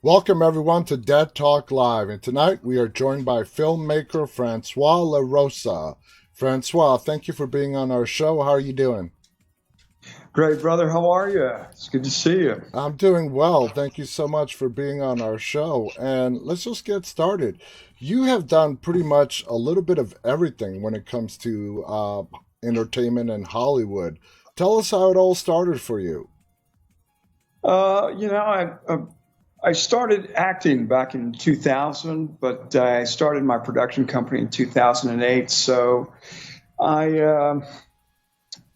Welcome everyone to Dead Talk Live, and tonight we are joined by filmmaker Francois Larosa. Francois, thank you for being on our show. How are you doing? Great, brother. How are you? It's good to see you. I'm doing well. Thank you so much for being on our show. And let's just get started. You have done pretty much a little bit of everything when it comes to entertainment and Hollywood. Tell us how it all started for you. I started acting back in 2000, but I started my production company in 2008. So I, uh,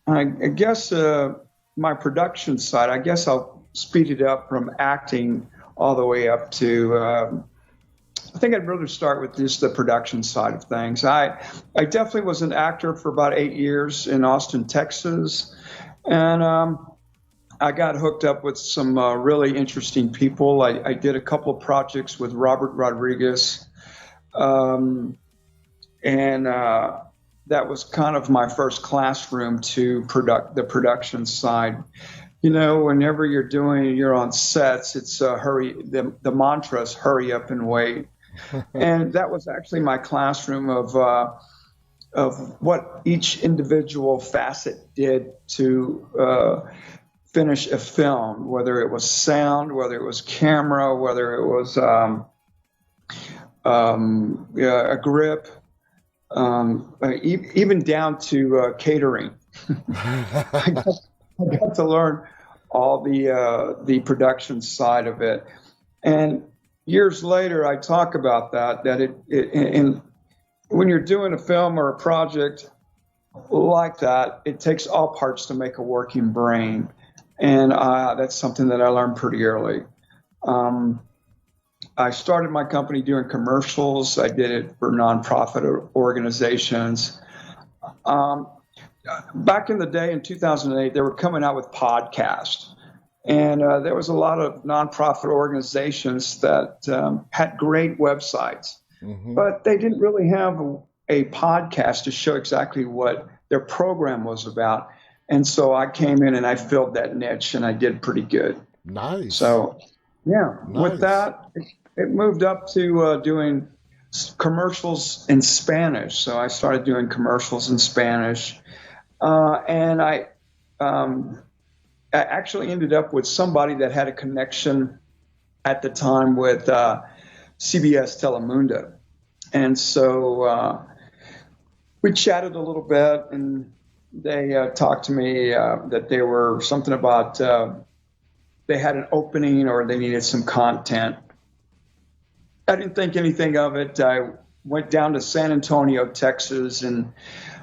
I guess my production side, I guess I'll speed it up from acting all the way up to. I think I'd rather start with just the production side of things. I definitely was an actor for about 8 years in Austin, Texas, and I got hooked up with some really interesting people. I did a couple of projects with Robert Rodriguez, um, and that was kind of my first classroom to the production side. You know, whenever you're on sets, it's hurry. The mantra is hurry up and wait, and that was actually my classroom of what each individual facet did to finish a film, whether it was sound, whether it was camera, whether it was yeah, a grip, even down to catering. I got, I got to learn all the production side of it, and years later, I talk about that when you're doing a film or a project like that, it takes all parts to make a working brain. And that's something that I learned pretty early. Um, I started my company doing commercials. I did it for nonprofit organizations. Um, Back in the day in 2008, they were coming out with podcasts. And there was a lot of nonprofit organizations that had great websites, Hmm. but they didn't really have a podcast to show exactly what their program was about. And so I came in and I filled that niche and I did pretty good. Nice. So, yeah, with Nice. that, it moved up to doing commercials in Spanish. So I started doing commercials in Spanish. And um, I actually ended up with somebody that had a connection at the time with CBS Telemundo. And so we chatted a little bit, and they talked to me that they were something about they had an opening or they needed some content. I didn't think anything of it. I went down to San Antonio, Texas, and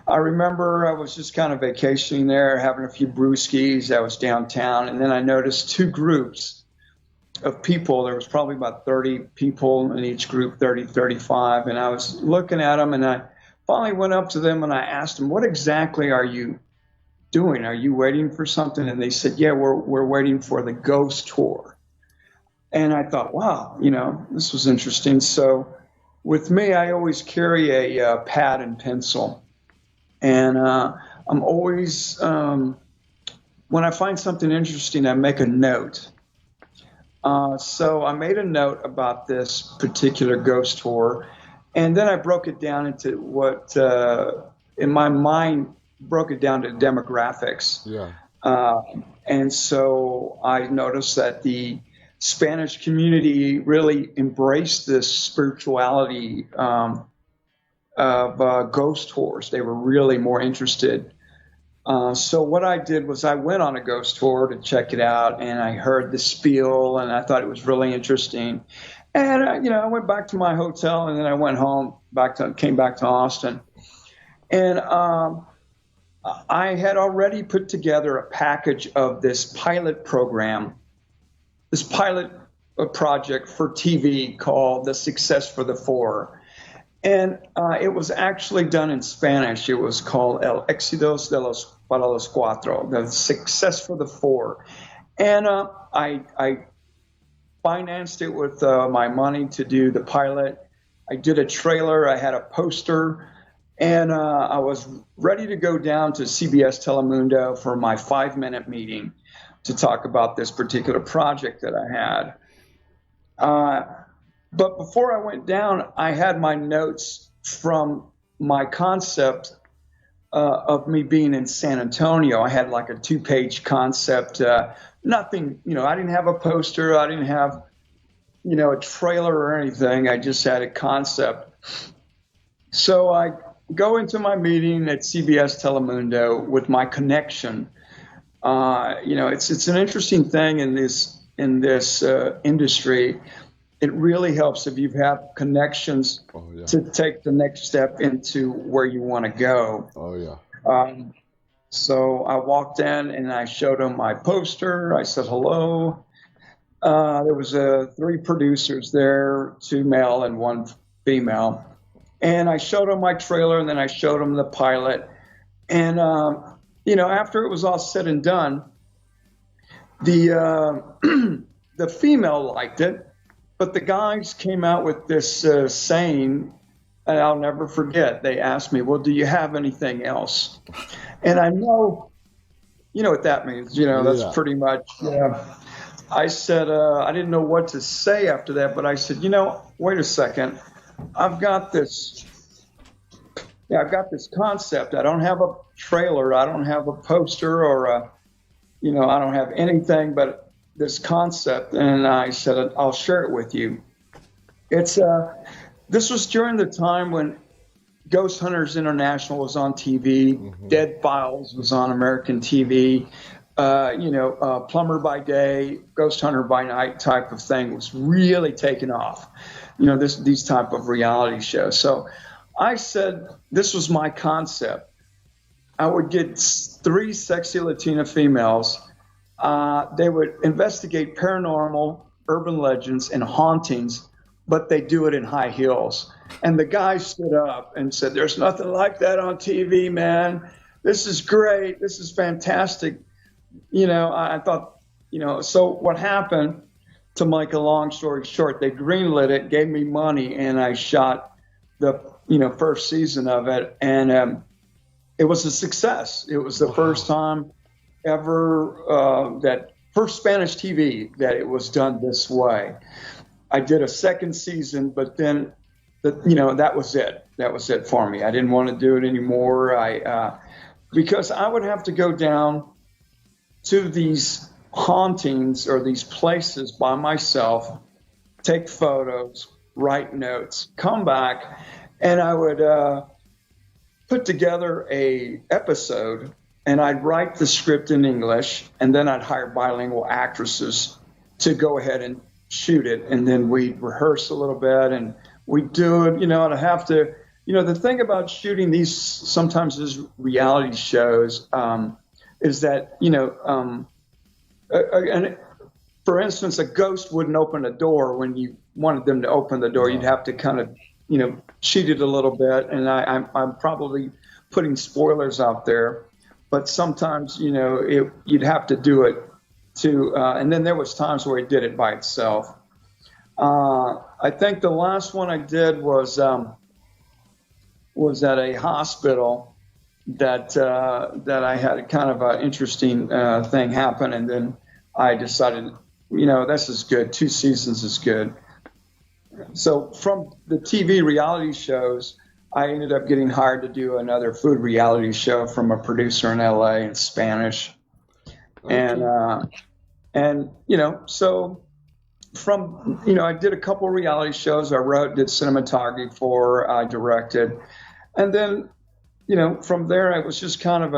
I remember I was just kind of vacationing there, having a few brewskis. I was downtown, and then I noticed two groups of people. There was probably about 30 people in each group, 30, 35. And I was looking at them, and I finally went up to them and I asked them, what exactly are you doing? Are you waiting for something? And they said, yeah, we're waiting for the ghost tour. And I thought, wow, this was interesting. So with me, I always carry a pad and pencil. And I'm always, when I find something interesting, I make a note. So I made a note about this particular ghost tour, and then I broke it down into what, in my mind, broke it down to demographics. Yeah. Uh, and so I noticed that the Spanish community really embraced this spirituality of ghost tours. They were really more interested. So what I did was I went on a ghost tour to check it out, and I heard the spiel, and I thought it was really interesting. And I went back to my hotel, and then I went home, came back to Austin, and I had already put together a package of this pilot program, this pilot project for TV called "The Success for the Four." And it was actually done in Spanish. It was called El Éxitos de los para los Cuatro, the success for the four. And I financed it with my money to do the pilot. I did a trailer. I had a poster. And I was ready to go down to CBS Telemundo for my 5-minute meeting to talk about this particular project that I had. Uh, but before I went down, I had my notes from my concept of me being in San Antonio. I had like a 2-page concept. Nothing, I didn't have a poster. I didn't have, a trailer or anything. I just had a concept. So I go into my meeting at CBS Telemundo with my connection. It's an interesting thing in this industry. It really helps if you have connections to take the next step into where you want to go. Oh, yeah. So I walked in and I showed them my poster. I said hello. There was 3 producers there, 2 male and 1 female. And I showed them my trailer, and then I showed them the pilot. And, after it was all said and done, the the female liked it, but the guys came out with this saying, and I'll never forget. They asked me, well, do you have anything else? And I know, what that means. That's pretty much, I said, I didn't know what to say after that, but I said, wait a second. I've got this concept. I don't have a trailer. I don't have a poster or I don't have anything but this concept. And I said, I'll share it with you. This was during the time when Ghost Hunters International was on TV, mm-hmm. Dead Files was on American TV, Plumber by Day, Ghost Hunter by Night type of thing was really taking off. These type of reality shows. So I said, this was my concept. I would get 3 sexy Latina females. They would investigate paranormal, urban legends, and hauntings, but they do it in high heels. And the guy stood up and said, there's nothing like that on TV, man. This is great. This is fantastic. I thought, so what happened, to make a long story short, they greenlit it, gave me money, and I shot the first season of it, and it was a success. It was the first time ever that for Spanish TV that it was done this way. I did a second season, but then that was it. That was it for me. I didn't want to do it anymore. Because I would have to go down to these hauntings or these places by myself, take photos, write notes, come back, and I would put together a episode, and I'd write the script in English, and then I'd hire bilingual actresses to go ahead and shoot it, and then we'd rehearse a little bit, and we'd do it, and I have to, the thing about shooting these sometimes these reality shows is that, and for instance, a ghost wouldn't open a door when you wanted them to open the door. You'd have to kind of, cheat it a little bit. And I'm probably putting spoilers out there, but sometimes, you'd have to do it too. And then there was times where it did it by itself. I think the last one I did was at a hospital that I had kind of an interesting thing happen, and then I decided, this is good. 2 seasons is good. So from the TV reality shows, I ended up getting hired to do another food reality show from a producer in LA in Spanish, okay. And so from I did a couple of reality shows. I wrote, did cinematography for, I directed, and then. From there, it was just kind of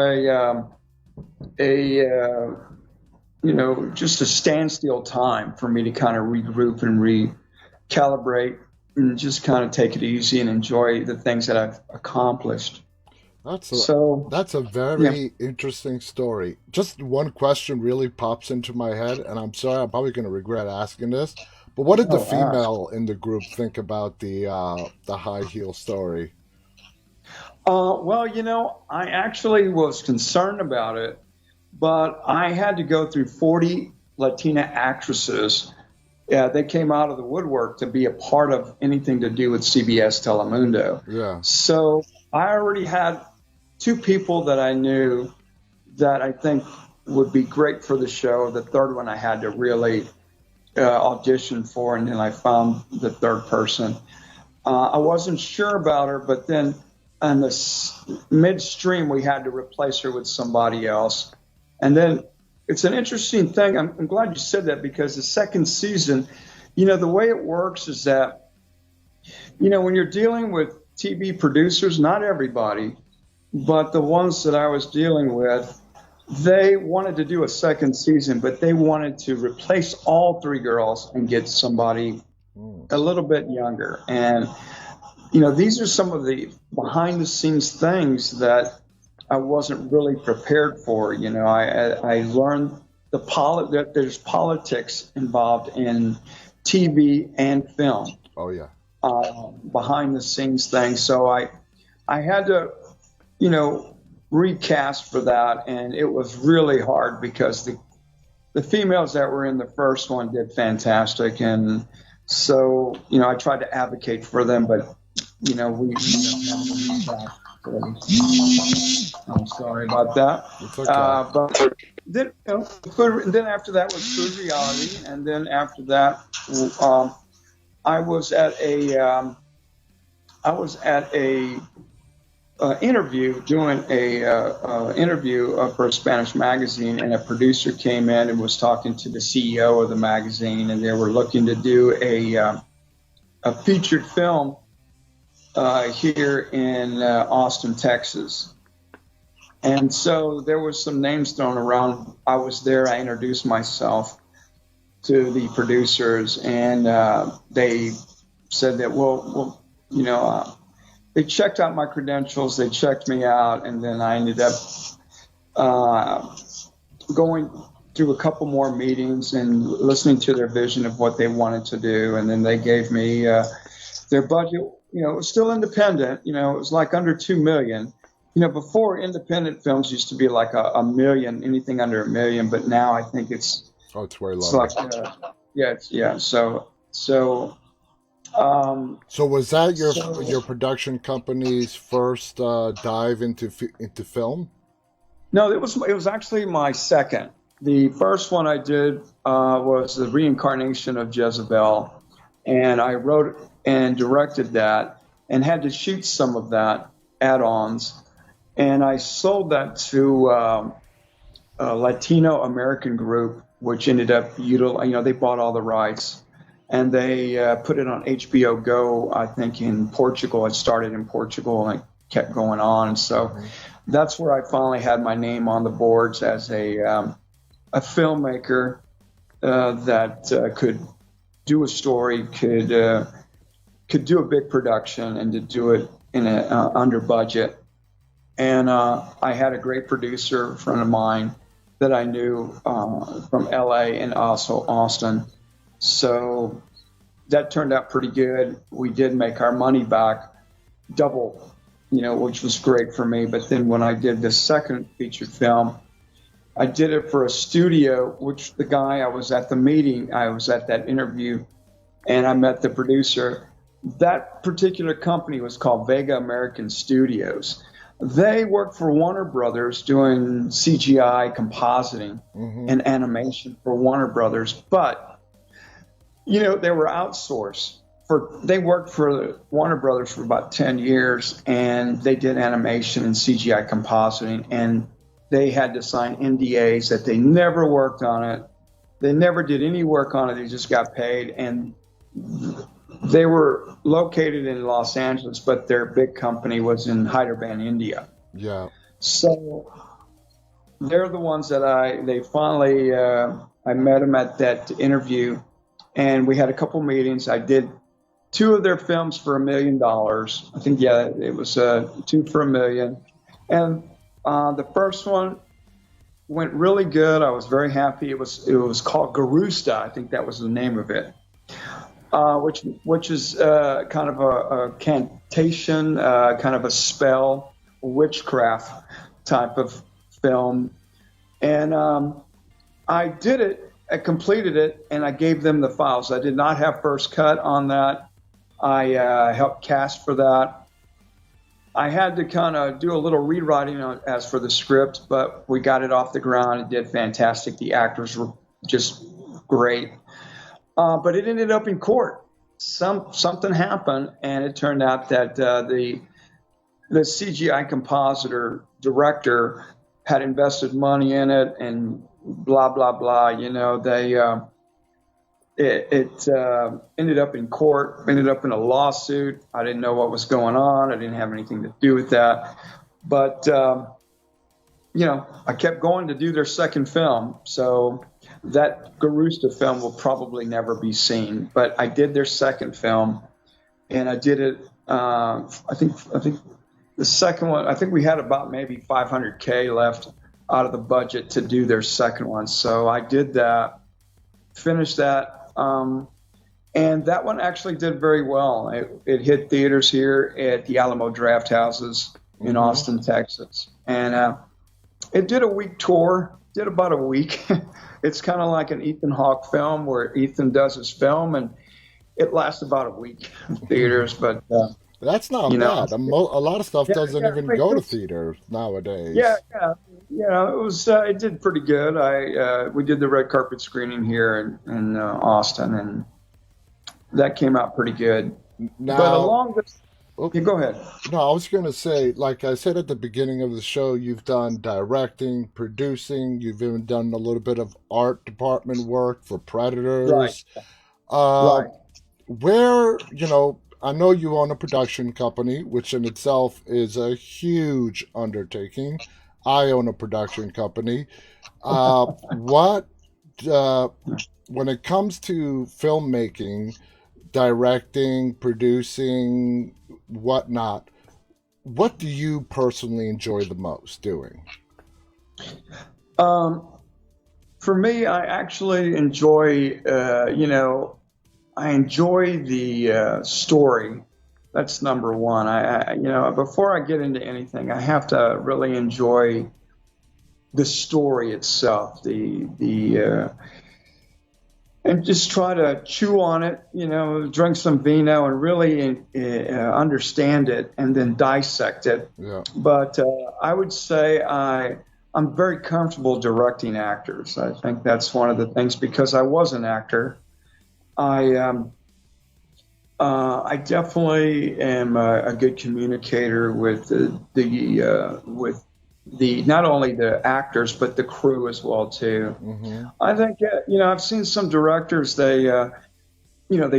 just a standstill time for me to kind of regroup and recalibrate and just kind of take it easy and enjoy the things that I've accomplished. That's a very interesting story. Just one question really pops into my head, and I'm sorry, I'm probably going to regret asking this, but what did the female in the group think about the high heel story? Well, I actually was concerned about it, but I had to go through 40 Latina actresses. They came out of the woodwork to be a part of anything to do with CBS Telemundo. Yeah. So I already had 2 people that I knew that I think would be great for the show. The third one I had to really auditioned for, and then I found the third person. I wasn't sure about her, but then in the midstream, we had to replace her with somebody else. And then it's an interesting thing. I'm glad you said that, because the second season, the way it works is that, when you're dealing with TV producers, not everybody, but the ones that I was dealing with, they wanted to do a second season, but they wanted to replace all three girls and get somebody a little bit younger. And, these are some of the behind the scenes things that I wasn't really prepared for. I learned that there's politics involved in TV and film. Oh, yeah. Behind the scenes things. So I had to, recast for that. And it was really hard, because the females that were in the first one did fantastic. And so, I tried to advocate for them, but, we don't have the back. I'm sorry about that. It's okay. But then, then after that was Food Reality. And then after that, I was at a interview, doing a interview for a Spanish magazine, and a producer came in and was talking to the CEO of the magazine, and they were looking to do a featured film here in Austin, Texas. And so there was some names thrown around. I was there. I introduced myself to the producers, and they said that, well, they checked out my credentials, they checked me out, and then I ended up going through a couple more meetings and listening to their vision of what they wanted to do. And then they gave me their budget. It was still independent. It was like under $2 million. Before, independent films used to be like a million, anything under $1 million, but now I think it's way lower. It's like, yeah. So was that your production company's first dive into film? No, it was actually my second. The first one I did was the reincarnation of Jezebel, and I wrote and directed that, and had to shoot some of that add-ons, and I sold that to a Latino American group, which ended up they bought all the rights. And they put it on HBO Go, I think, in Portugal. It started in Portugal and it kept going on. So that's where I finally had my name on the boards as a filmmaker that could do a story, could do a big production, and to do it in a under budget. And I had a great producer, a friend of mine that I knew from LA and also Austin. So that turned out pretty good. We did make our money back double, which was great for me. But then when I did the second feature film, I did it for a studio, which the guy, I was at the meeting, I was at that interview, and I met the producer. That particular company was called Vega American Studios. They worked for Warner Brothers doing CGI compositing and animation for Warner Brothers, but they were outsourced. They worked for Warner Brothers for about 10 years, and they did animation and CGI compositing, and they had to sign NDAs that they never worked on it. They never did any work on it. They just got paid, and they were located in Los Angeles, but their big company was in Hyderabad, India. Yeah. So they're the ones that they finally, I met them at that interview, and we had a couple meetings. I did 2 of their films for $1 million. I think, it was 2 for $1 million. And the first one went really good. I was very happy. It was called Garusta. I think that was the name of it. Which is kind of a cantation, kind of a spell, witchcraft type of film. And I did it, I completed it, and I gave them the files. I did not have first cut on that. I helped cast for that. I had to kind of do a little rewriting as for the script, but we got it off the ground. It did fantastic. The actors were just great. But it ended up in court. Something happened, and it turned out that the CGI compositor director had invested money in it, and blah blah blah. It ended up in court, ended up in a lawsuit. I didn't know what was going on. I didn't have anything to do with that. But, I kept going to do their second film. So that Garusta film will probably never be seen. But I did their second film, and I did it. I think the second one, I think we had about maybe $500K left out of the budget to do their second one. So I did that, finished that. And that one actually did very well. It hit theaters here at the Alamo Draft Houses in Austin, Texas. And it did a week tour, did about a week. It's kind of like an Ethan Hawke film where Ethan does his film, and it lasts about a week in theaters. But that's not bad. A lot of stuff doesn't even go to theaters nowadays. Yeah. It did pretty good. We did the red carpet screening here in Austin, and that came out pretty good. Now, but along this, go ahead. No, I was going to say, like I said at the beginning of the show, you've done directing, producing, you've even done a little bit of art department work for Predators. Right. Right. Where, I know you own a production company, which in itself is a huge undertaking. I own a production company. When it comes to filmmaking, directing, producing, whatnot, what do you personally enjoy the most doing? For me, I actually enjoy, I enjoy the story. That's number one. Before I get into anything, I have to really enjoy the story itself, and just try to chew on it, drink some vino and really understand it and then dissect it. Yeah. But I would say I'm very comfortable directing actors. I think that's one of the things, because I was an actor. I definitely am a good communicator with the not only the actors but the crew as well too. I think I've seen some directors, they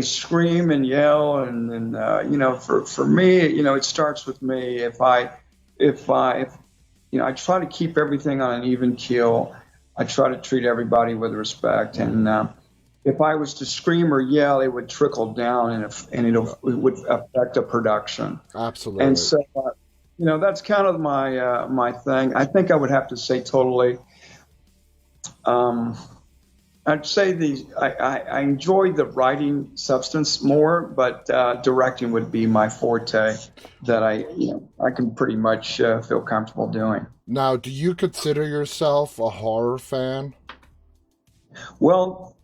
scream and yell, and for me, it starts with me. If I try to keep everything on an even keel. I try to treat everybody with respect, and if I was to scream or yell, it would trickle down, and it would affect the production. Absolutely. And so, that's kind of my thing. I think I would have to say totally. I'd say I enjoy the writing substance more, but directing would be my forte that I can pretty much feel comfortable doing. Now, do you consider yourself a horror fan? Well,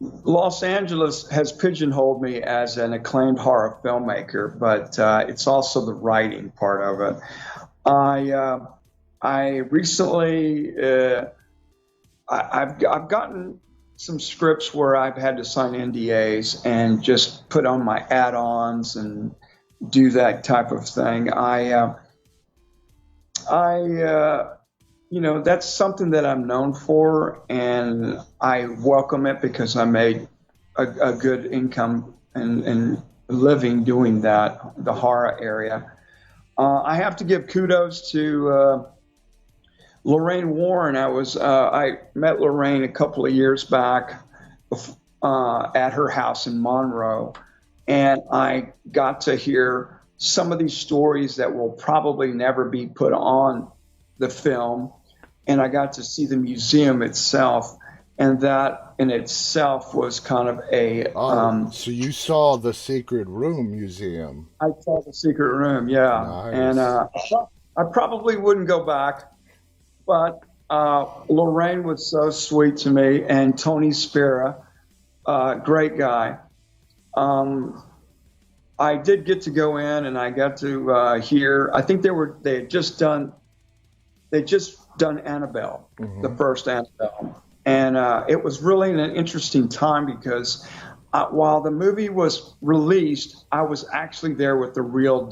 Los Angeles has pigeonholed me as an acclaimed horror filmmaker, but it's also the writing part of it. I recently I've gotten some scripts where I've had to sign NDAs and just put on my add-ons and do that type of thing. That's something that I'm known for, and I welcome it because I made a good income and living doing that, the horror area. I have to give kudos to Lorraine Warren. I met Lorraine a couple of years back at her house in Monroe, and I got to hear some of these stories that will probably never be put on the film, and I got to see the museum itself, and that in itself was kind of a so you saw the Secret Room Museum. I saw the Secret Room, yeah. Nice. And I probably wouldn't go back, but Lorraine was so sweet to me, and Tony Spera, great guy. I did get to go in, and I got to hear. I think they had just done Annabelle, the first Annabelle, And it was really an interesting time because while the movie was released, I was actually there with the real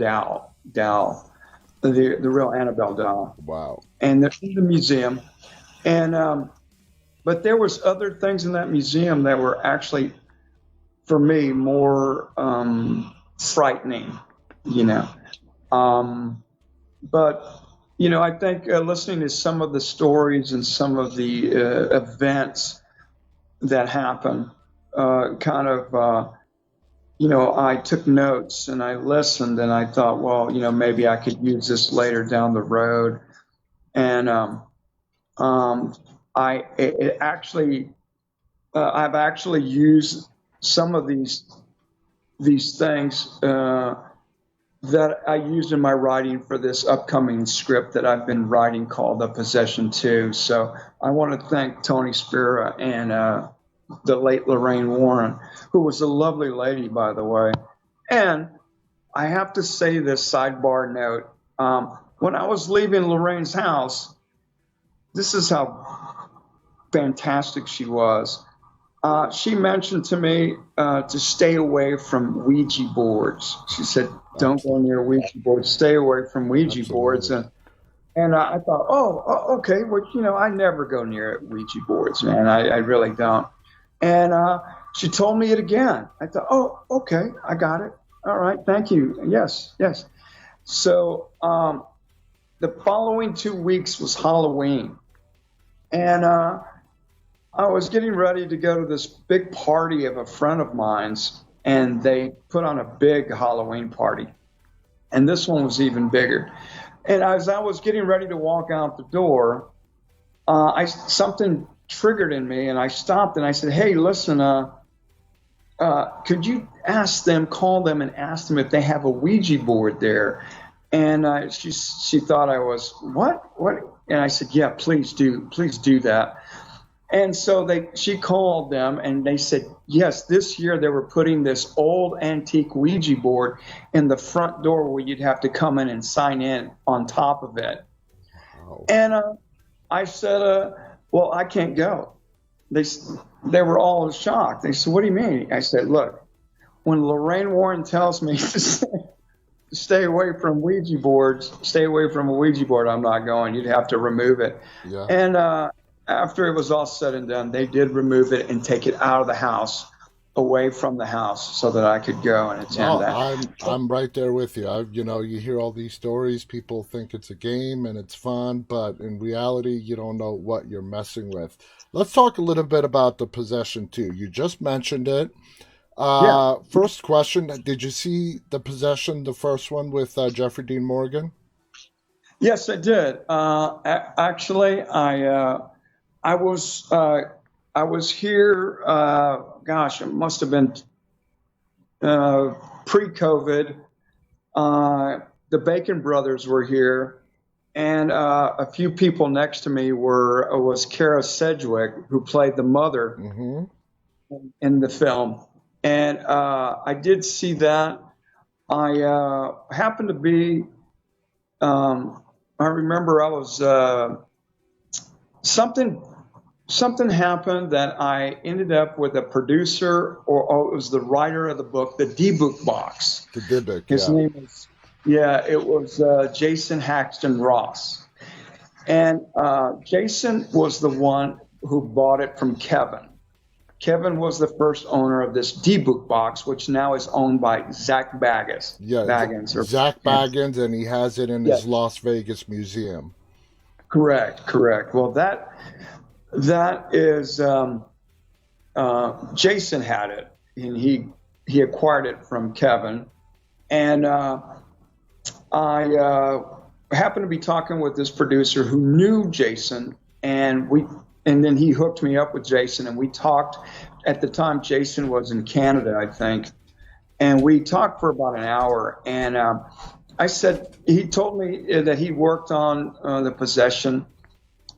the real Annabelle doll, Wow. and they're in the museum. And but there was other things in that museum that were actually, for me, more frightening, you know. Um, but I think listening to some of the stories and some of the events that happen, kind of, I took notes and I listened and I thought, well, maybe I could use this later down the road. And um, I've actually used some of these things that I used in my writing for this upcoming script that I've been writing called The Possession 2. So I want to thank Tony Spira and the late Lorraine Warren, who was a lovely lady, by the way. And I have to say this sidebar note. When I was leaving Lorraine's house, this is how fantastic she was. She mentioned to me to stay away from Ouija boards. She said, "Don't go near Ouija boards. Stay away from Ouija boards." And I thought, okay. Well, I never go near Ouija boards, man. I really don't. And she told me it again. I thought, oh, okay, I got it. All right, thank you. Yes, yes. So the following 2 weeks was Halloween, and I was getting ready to go to this big party of a friend of mine's, and they put on a big Halloween party. And this one was even bigger. And as I was getting ready to walk out the door, something triggered in me, and I stopped and I said, "Hey, listen, could you call them and ask them if they have a Ouija board there?" And she thought I was, what? And I said, "Yeah, please do that." And so she called them and they said, yes, this year they were putting this old antique Ouija board in the front door where you'd have to come in and sign in on top of it. Wow. And I said, well, I can't go. They were all shocked. They said, "What do you mean?" I said, "Look, when Lorraine Warren tells me to stay away from Ouija boards, stay away from a Ouija board, I'm not going. You'd have to remove it." Yeah. And after it was all said and done, they did remove it and take it out of the house, away from the house, so that I could go and attend that. I'm right there with you. You hear all these stories. People think it's a game and it's fun, but in reality, you don't know what you're messing with. Let's talk a little bit about The Possession 2. You just mentioned it. Yeah. First question: did you see The Possession, the first one with Jeffrey Dean Morgan? Yes, I did. Actually, I was here, it must have been pre-COVID. The Bacon brothers were here, and a few people next to me was Kara Sedgwick, who played the mother in the film. And I did see that. I happened to be, I remember I was, something happened that I ended up with a producer, or it was the writer of the book, the D-Book Box. The D-Book, His name was, it was Jason Haxton Ross. And Jason was the one who bought it from Kevin. Kevin was the first owner of this D-Book Box, which now is owned by Zach Baggins. Yeah, Zach Baggins, and he has it in his Las Vegas museum. Correct. Well, that is Jason had it, and he acquired it from Kevin, and I happened to be talking with this producer who knew Jason, and then he hooked me up with Jason, and we talked. At the time, Jason was in Canada, I think, and we talked for about an hour, and he told me that he worked on The Possession,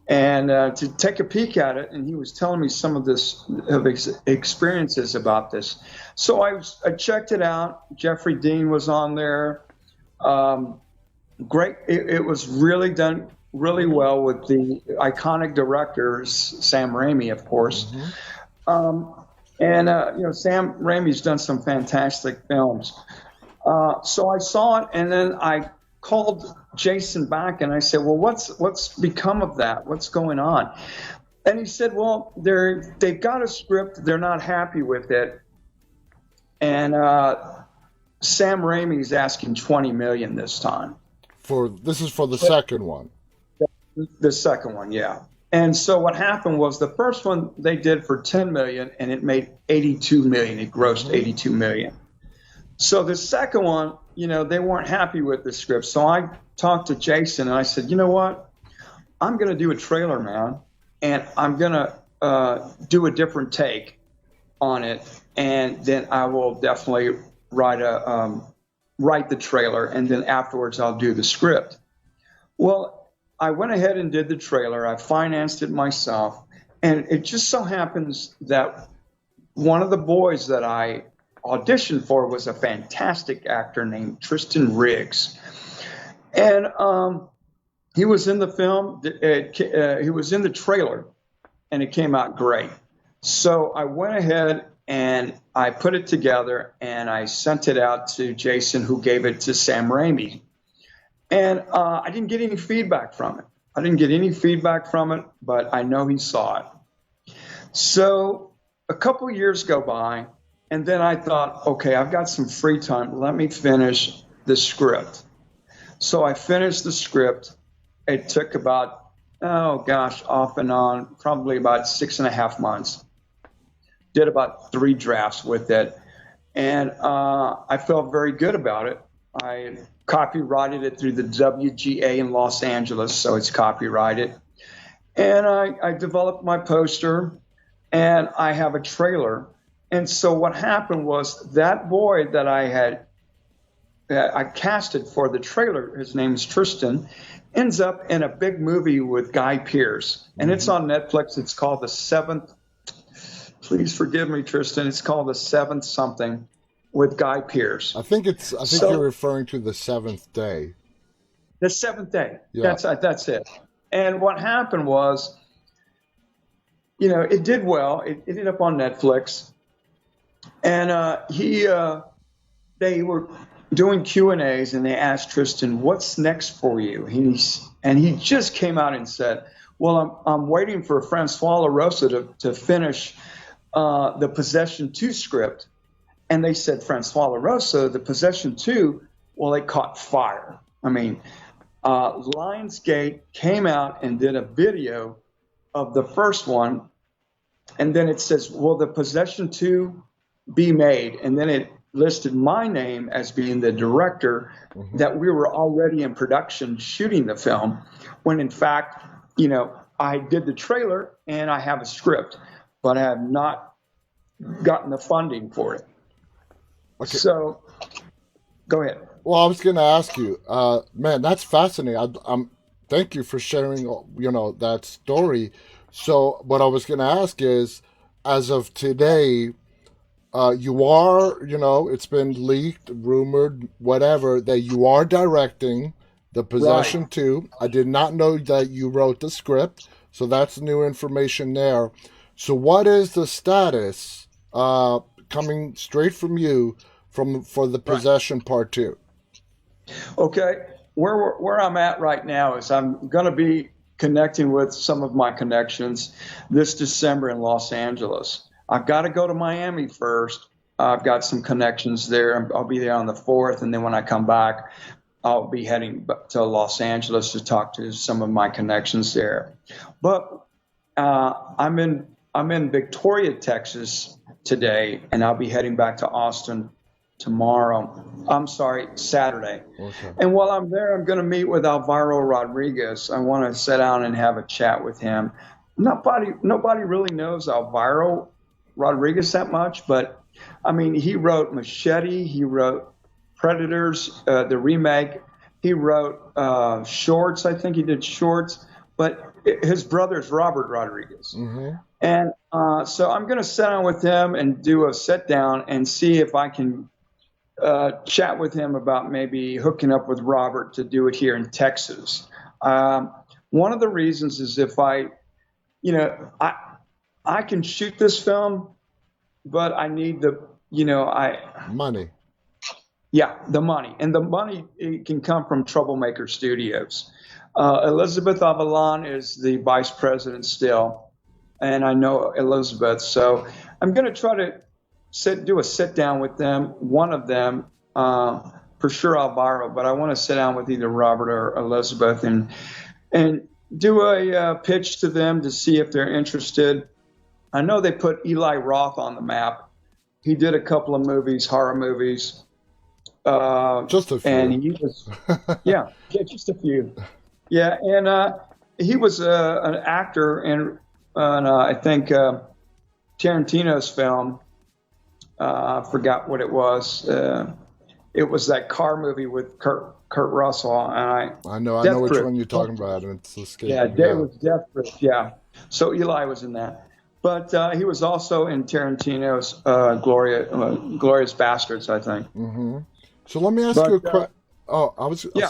and to take a peek at it, and he was telling me some of his experiences about this. So I checked it out. Jeffrey Dean was on there. Great. It was really done really well with the iconic directors, Sam Raimi, of course. Hmm. Um, and Sam Raimi's done some fantastic films. So I saw it, and then I called Jason back, and I said, "Well, what's become of that? What's going on?" And he said, "Well, they've got a script. They're not happy with it, and Sam Raimi's asking 20 million this time." For this is for the second one. The second one, yeah. And so what happened was the first one they did for 10 million, and it made 82 million. It grossed Hmm. 82 million. So the second one, they weren't happy with the script. So I talked to Jason and I said, "You know what? I'm going to do a trailer, man, and I'm going to do a different take on it, and then I will definitely write the trailer, and then afterwards I'll do the script." Well, I went ahead and did the trailer. I financed it myself, and it just so happens that one of the boys that I auditioned for was a fantastic actor named Tristan Riggs, and he was in the film. He was in the trailer, and it came out great. So I went ahead and I put it together, and I sent it out to Jason, who gave it to Sam Raimi. And I didn't get any feedback from it. But I know he saw it. So a couple years go by, and then I thought, okay, I've got some free time. Let me finish the script. So I finished the script. It took about, oh gosh, off and on, probably about 6.5 months. Did about 3 drafts with it. And I felt very good about it. I copyrighted it through the WGA in Los Angeles, so it's copyrighted. And I developed my poster, and I have a trailer. And so what happened was that boy that I casted for the trailer, his name is Tristan, ends up in a big movie with Guy Pearce. And it's on Netflix. It's called The Seventh. Please forgive me, Tristan. It's called The Seventh Something with Guy Pearce. I think you're referring to the seventh day. The Seventh Day. Yeah. That's it. And what happened was, it did well. It ended up on Netflix, and they were doing Q&As, and they asked Tristan, "What's next for you?" And he just came out and said, "Well, I'm waiting for Francois Larosa to finish the Possession 2 script." And they said, "Francois Larosa, the Possession 2, well, it caught fire." I mean, Lionsgate came out and did a video of the first one, and then it says, "Will the Possession 2 be made?" And then it listed my name as being the director, that we were already in production shooting the film, when in fact, I did the trailer and I have a script, but I have not gotten the funding for it. Okay. So, go ahead. Well, I was going to ask you, man, that's fascinating. Thank you for sharing, that story. So, what I was going to ask is, as of today, you are, it's been leaked, rumored, whatever, that you are directing The Possession Right. 2. I did not know that you wrote the script, so that's new information there. So, what is the status, coming straight from you, for The Right. Possession Part 2? Okay. Where I'm at right now is I'm going to be connecting with some of my connections this December in Los Angeles. I've got to go to Miami first. I've got some connections there. I'll be there on the 4th, and then when I come back, I'll be heading to Los Angeles to talk to some of my connections there. But I'm in Victoria, Texas today, and I'll be heading back to Austin Saturday. Okay. And while I'm there, I'm going to meet with Alvaro Rodriguez. I want to sit down and have a chat with him. Nobody really knows Alvaro Rodriguez that much, but I mean, he wrote Machete, he wrote Predators, the remake, he wrote Shorts. I think he did Shorts, but his brother's Robert Rodriguez. Mm-hmm. And so I'm going to sit down with him and do a sit down and see if I can chat with him about maybe hooking up with Robert to do it here in Texas. One of the reasons is if you know, I can shoot this film, but I need Money. yeah, the money. And the money, it can come from Troublemaker Studios. Elizabeth Avalon is the vice president still, and I know Elizabeth. So I'm going to try to do a sit down with them, one of them, for sure Alvaro, but I want to sit down with either Robert or Elizabeth and do a pitch to them to see if they're interested. I know they put Eli Roth on the map. He did a couple of movies, horror movies. Just a few. And he was, yeah, just a few. Yeah, and he was an actor in I think Tarantino's film. I forgot what it was. It was that car movie with Kurt Russell, and I know which one you're talking about, and it's escaping. Yeah, it was Death Proof. Yeah, so Eli was in that, but he was also in Tarantino's Glorious Bastards, I think. Mm-hmm. So let me ask you a question.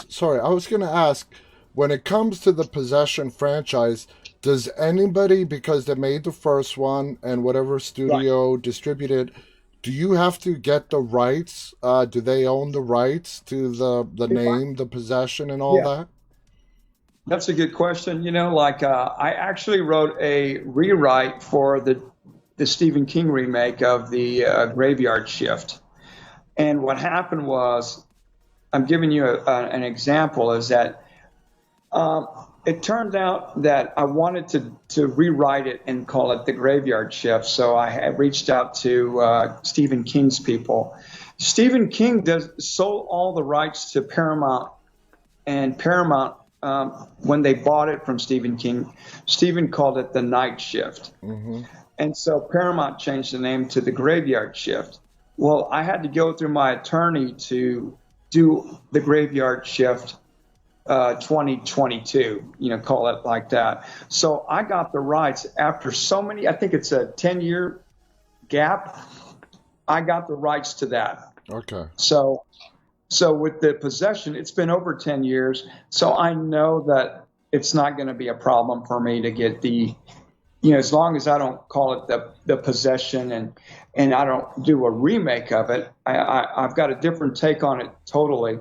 Sorry, I was going to ask, when it comes to the Possession franchise, does anybody, because they made the first one and whatever studio distributed, do you have to get the rights? Do they own the rights to the name, the Possession, and all that? That's a good question. You know, like I actually wrote a rewrite for the Stephen King remake of the Graveyard Shift. And what happened was, I'm giving you an example, is that it turned out that I wanted to rewrite it and call it The Graveyard Shift. So I had reached out to Stephen King's people. Stephen King sold all the rights to Paramount, and Paramount, when they bought it from Stephen King, Stephen called it The Night Shift. Mm-hmm. And so Paramount changed the name to The Graveyard Shift. Well, I had to go through my attorney to do The Graveyard Shift 2022, call it like that. So I got the rights after so many, I think it's a 10-year gap. I got the rights to that. Okay. So with the Possession, it's been over 10 years. So I know that it's not going to be a problem for me to get as long as I don't call it the Possession and I don't do a remake of it. I've got a different take on it totally,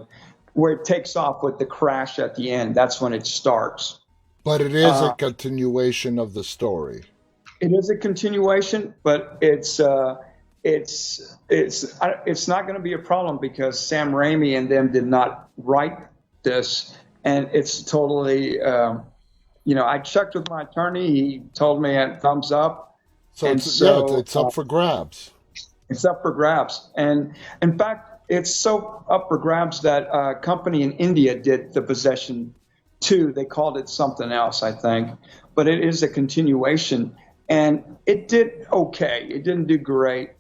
where it takes off with the crash at the end. That's when it starts. But it is a continuation of the story. It is a continuation, but it's not going to be a problem because Sam Raimi and them did not write this, and it's totally. I checked with my attorney. He told me a thumbs up. So it's up for grabs. It's up for grabs, and in fact, it's so up for grabs that a company in India did the Possession 2. They called it something else, I think, but it is a continuation, and it did okay. It didn't do great,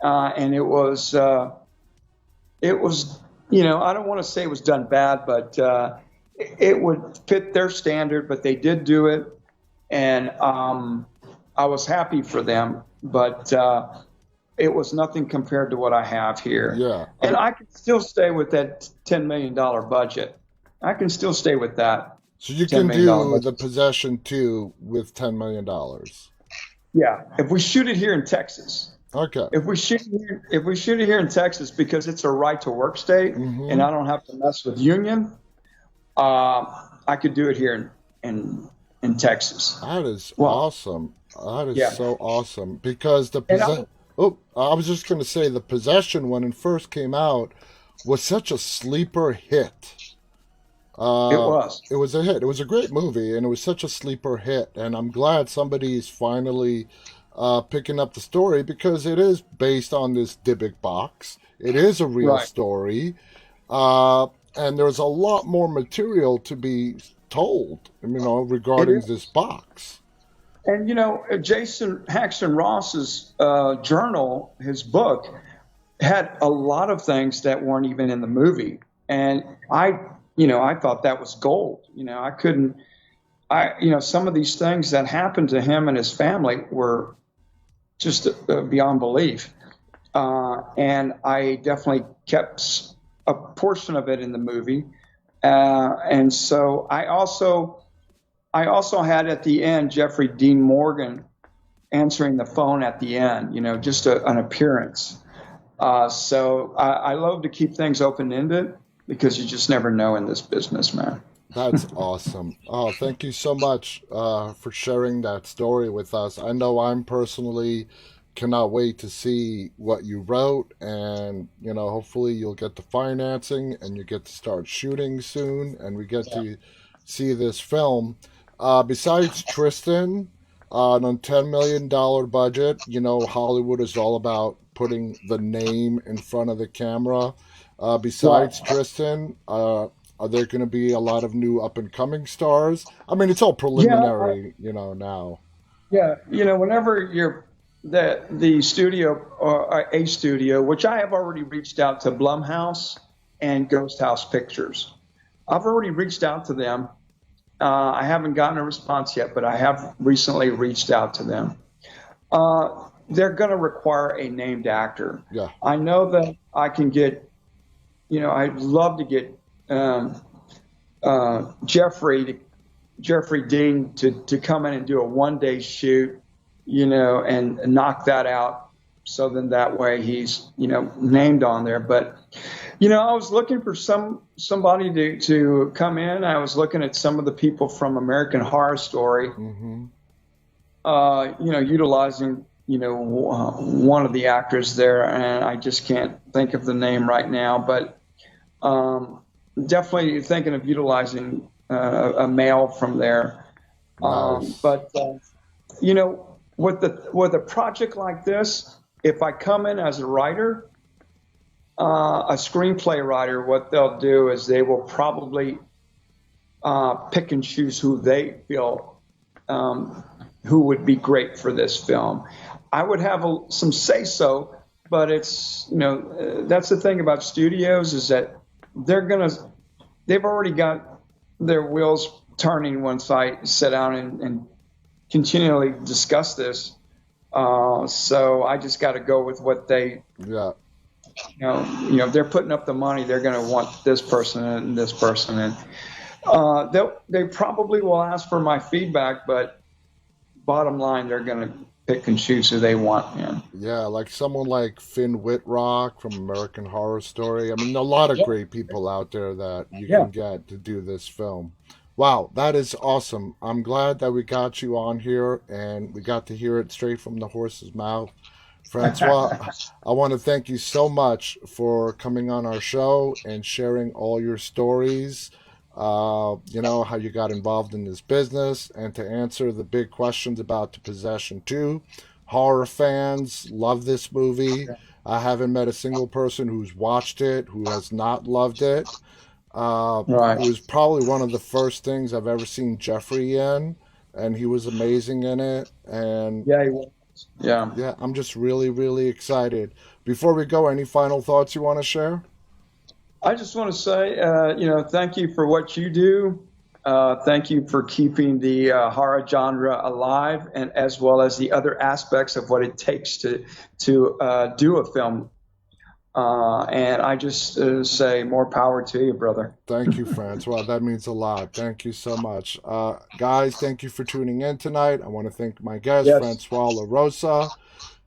and it was. I don't want to say it was done bad, but it would fit their standard. But they did do it, and I was happy for them, but. It was nothing compared to what I have here. Yeah. And I can still stay with that $10 million budget. I can still stay with that. So you can do the Possession 2 with $10 million. Yeah. If we shoot it here in Texas. Okay. If we shoot it here in Texas, because it's a right to work state, mm-hmm. and I don't have to mess with union, I could do it here in Texas. That is awesome. That is so awesome, because I was just going to say, the Possession, when it first came out, was such a sleeper hit. It was. It was a hit. It was a great movie, and it was such a sleeper hit. And I'm glad somebody's finally picking up the story, because it is based on this Dybbuk box. It is a real story. And there's a lot more material to be told, regarding this box. And, Jason Haxton Ross's journal, his book, had a lot of things that weren't even in the movie. And I thought that was gold. Some of these things that happened to him and his family were just beyond belief. And I definitely kept a portion of it in the movie. And so I also I also had at the end Jeffrey Dean Morgan answering the phone at the end, just an appearance. So I love to keep things open ended because you just never know in this business, man. That's awesome. Oh, thank you so much for sharing that story with us. I know I'm personally cannot wait to see what you wrote, and hopefully you'll get the financing and you get to start shooting soon, and we get to see this film. Besides Tristan, on a $10 million budget, Hollywood is all about putting the name in front of the camera. Right. Besides Tristan, are there going to be a lot of new up and coming stars? I mean, it's all Yeah. preliminary, now. Yeah. Whenever you're the studio or a studio, which I have already reached out to Blumhouse and Ghost House Pictures. I've already reached out to them. I haven't gotten a response yet, but I have recently reached out to them. They're going to require a named actor. Yeah. I know that I can get, I'd love to get Jeffrey Dean to come in and do a 1 day shoot, and knock that out. So then that way he's, named on there. But, I was looking for somebody to come in. I was looking at some of the people from American Horror Story, Mm-hmm. utilizing, one of the actors there. And I just can't think of the name right now, but definitely thinking of utilizing a male from there. Nice. But with a project like this, if I come in as a writer, a screenplay writer, what they'll do is they will probably pick and choose who they feel who would be great for this film. I would have some say so, but it's that's the thing about studios is that they've already got their wheels turning once I sit down and continually discuss this. So I just got to go with what they, Yeah. if they're putting up the money, they're going to want this person and this person. And they probably will ask for my feedback, but bottom line, they're going to pick and choose who they want, man. Yeah, like someone like Finn Whitrock from American Horror Story. I mean, a lot of great people out there that you Yeah. can get to do this film. Wow, that is awesome. I'm glad that we got you on here and we got to hear it straight from the horse's mouth. Francois, I want to thank you so much for coming on our show and sharing all your stories. How you got involved in this business and to answer the big questions about The Possession 2. Horror fans love this movie. I haven't met a single person who's watched it who has not loved it. Right. It was probably one of the first things I've ever seen Jeffrey in, and he was amazing in it. And Yeah. He was. Yeah. yeah, I'm just really, really excited. Before we go, any final thoughts you want to share? I just want to say, thank you for what you do. Thank you for keeping the horror genre alive, and as well as the other aspects of what it takes to do a film. And I just say more power to you, brother. Thank you, Francois. That means a lot. Thank you so much. Guys, thank you for tuning in tonight. I want to thank my guest, Yes. Francois Larosa.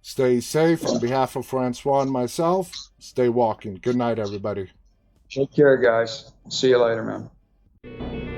Stay safe. On behalf of Francois and myself, stay walking. Good night, everybody. Take care, guys. See you later, man.